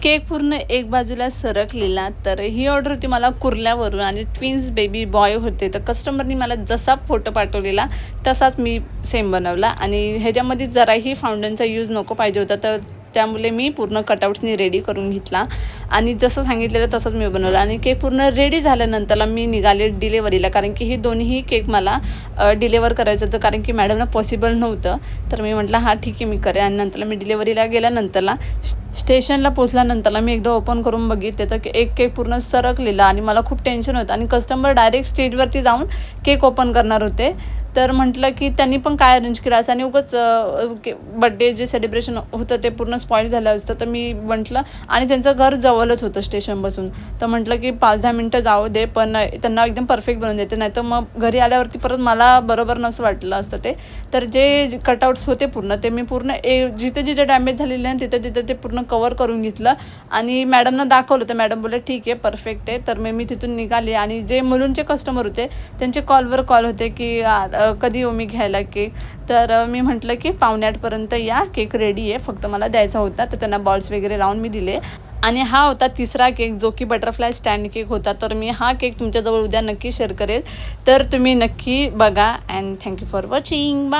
Cake पूर्ण एक बाजूला सरकलेला. तर ही ऑर्डर होती मला कुर्ल्यावरून आणि ट्विन्स बेबी बॉय होते. तर कस्टमरनी मला जसा फोटो पाठवलेला तसाच मी सेम बनवला आणि ह्याच्यामध्ये जराही फाउंडनचा यूज नको पाहिजे होता. तर त्यामुळे मी पूर्ण कटआउट्सनी रेडी करून घेतला आणि जसं सांगितलेलं तसंच मी बनवलं. आणि केक पूर्ण रेडी झाल्यानंतरला मी निघाले डिलेवरीला, कारण की ही दोन्ही केक मला डिलेवर करायचं होतं, कारण की मॅडमला पॉसिबल नव्हतं. तर मी म्हटलं हां ठीक आहे मी करेन. आणि नंतरला मी डिलेवरीला गेल्यानंतरला स्टेशनला पोचल्यानंतरला मी एकदा ओपन करून बघितले तर एक केक पूर्ण सरकलेला आणि मला खूप टेन्शन होतं. आणि कस्टमर डायरेक्ट स्टेजवरती जाऊन केक ओपन करणार होते. तर म्हटलं की त्यांनी पण काय अरेंज केलं असं आणि उगाच बड्डे जे सेलिब्रेशन होतं ते पूर्ण स्पॉईल झालं असतं. तर मी म्हटलं, आणि त्यांचं घर जवळच होतं स्टेशनपासून, तर म्हटलं की 5-10 मिनटं जाऊ दे, पण त्यांना एकदम परफेक्ट बनवून देते, नाही तर मग घरी आल्यावरती परत मला बरोबर नसं वाटलं असतं ते. तर जे कटआउट्स होते पूर्ण ते मी पूर्ण जिथे जिथे डॅमेज झालेले आहे तिथे तिथे ते पूर्ण कवर करून घेतलं आणि मॅडमना दाखवलं. तर मॅडम बोलले ठीक आहे परफेक्ट आहे. तर मी तिथून निघाले आणि जे मुलूंचे कस्टमर होते त्यांचे कॉलवर कॉल होते की कधी येऊ मी घ्यायला केक. तर मी म्हटलं की 7:45 या, केक रेडी आहे, फक्त मला द्यायचा होता. तर त्यांना बॉल्स वगैरे लावून मी दिले. आणि हा होता तिसरा केक जो की बटरफ्लाय स्टँड केक होता. तर मी हा केक तुमच्याजवळ उद्या नक्की शेअर करेल, तर तुम्ही नक्की बघा. And thank you for watching. Bye.